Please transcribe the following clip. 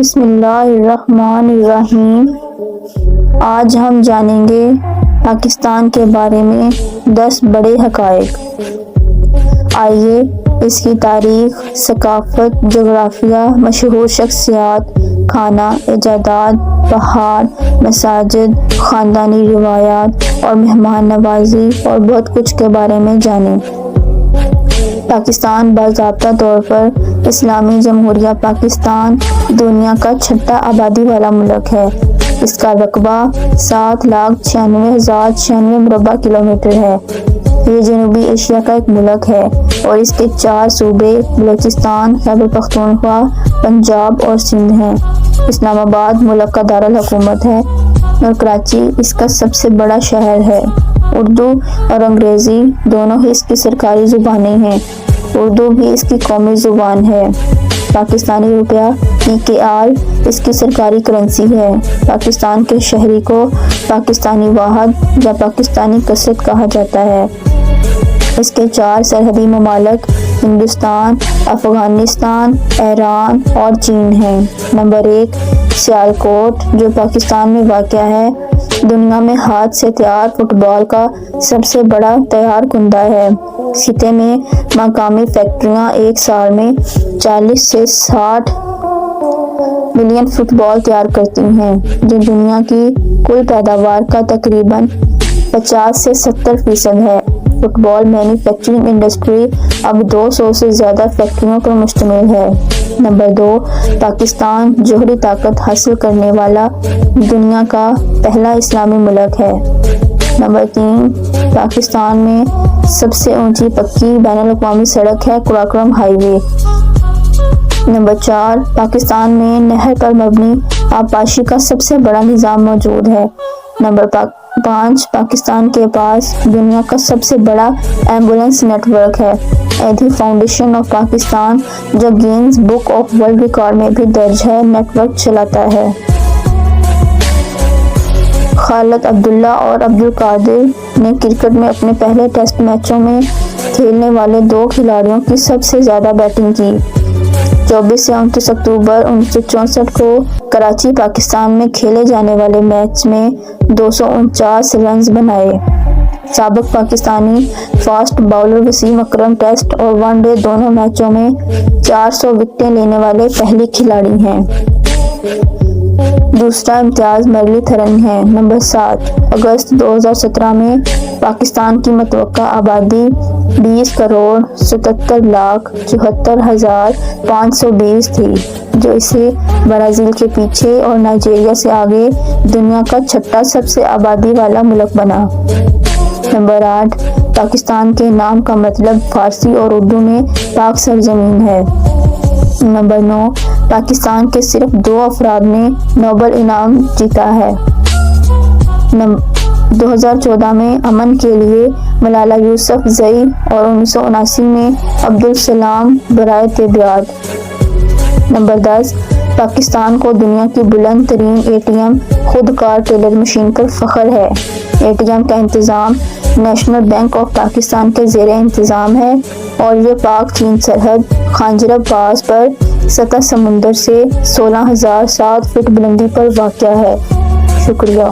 بسم اللہ الرحمن الرحیم۔ آج ہم جانیں گے پاکستان کے بارے میں 10 بڑے حقائق۔ آئیے اس کی تاریخ، ثقافت، جغرافیہ، مشہور شخصیات، کھانا، ایجادات، پہاڑ، مساجد، خاندانی روایات اور مہمان نوازی اور بہت کچھ کے بارے میں جانیں۔ پاکستان باضابطہ طور پر اسلامی جمہوریہ پاکستان دنیا کا 6واں آبادی والا ملک ہے۔ اس کا رقبہ 7,96,096 مربع کلومیٹر ہے۔ یہ جنوبی ایشیا کا ایک ملک ہے اور اس کے 4 صوبے بلوچستان، خیبر پختونخوا، پنجاب اور سندھ ہیں۔ اسلام آباد ملک کا دارالحکومت ہے اور کراچی اس کا سب سے بڑا شہر ہے۔ اردو اور انگریزی دونوں ہی اس کی سرکاری زبانیں ہیں۔ اردو بھی اس کی قومی زبان ہے۔ پاکستانی روپیہ PKR اس کی سرکاری کرنسی ہے۔ پاکستان کے شہری کو پاکستانی واحد یا پاکستانی کثرت کہا جاتا ہے۔ اس کے 4 سرحدی ممالک ہندوستان، افغانستان، ایران اور چین ہیں۔ نمبر 1، سیالکوٹ جو پاکستان میں واقع ہے، دنیا میں ہاتھ سے تیار فٹ بال کا سب سے بڑا تیار کنندہ ہے۔ خطے میں مقامی فیکٹریاں ایک سال میں 40 سے 60 ملین فٹ بال تیار کرتی ہیں، جو دنیا کی کل پیداوار کا تقریباً 50 سے 70% ہے۔ فٹ بال مینوفیکچرنگ انڈسٹری اب 200 سے زیادہ فیکٹریوں پر مشتمل ہے۔ نمبر 2، پاکستان جوہری طاقت حاصل کرنے والا دنیا کا پہلا اسلامی ملک ہے۔ نمبر 3، پاکستان میں سب سے اونچی پکی بین الاقوامی سڑک ہے قراقرم ہائی وے۔ نمبر 4، پاکستان میں نہر پر مبنی آبپاشی کا سب سے بڑا نظام موجود ہے۔ نمبر 5، پاکستان کے پاس دنیا کا سب سے بڑا ایمبولینس نیٹ ورک ہے۔ ایدھی فاؤنڈیشن آف پاکستان جو gains book of world record میں بھی درج ہے، نیٹ ورک چلاتا ہے۔ خالد عبداللہ اور عبدالقادر نے کرکٹ میں اپنے پہلے ٹیسٹ میچوں میں کھیلنے والے 2 کھلاڑیوں کی سب سے زیادہ بیٹنگ کی۔ 24 سے 29 اکتوبر 1964 کو کراچی، پاکستان میں کھیلے جانے والے میچ میں 249 رنز بنائے۔ سابق پاکستانی فاسٹ باؤلر وسیم اکرم ٹیسٹ اور ون ڈے دونوں میچوں میں 400 وکٹیں لینے والے پہلی کھلاڑی ہیں۔ دوسرا امتیاز مرلی تھرن ہے۔ نمبر 7، اگست 2017 میں پاکستان کی متوقع آبادی 20,77,74,520 تھی، جو اسے برازیل کے پیچھے اور نائجیریا سے آگے دنیا کا 6واں سب سے آبادی والا ملک بنا۔ نمبر 8، پاکستان کے نام کا مطلب فارسی اور اردو میں پاک سرزمین ہے۔ نمبر 9، پاکستان کے صرف 2 افراد نے نوبل انعام جیتا ہے۔ 2014 میں امن کے لیے ملالہ یوسف زئی اور 1979 میں عبدالسلام برائے طبیعت۔ نمبر 10، پاکستان کو دنیا کی بلند ترین ATM خود کار ٹیلر مشین پر فخر ہے۔ ATM کا انتظام نیشنل بینک آف پاکستان کے زیر انتظام ہے اور یہ پاک چین سرحد خانجرب پاس پر سطح سمندر سے 16,007 فٹ بلندی پر واقع ہے۔ شکریہ۔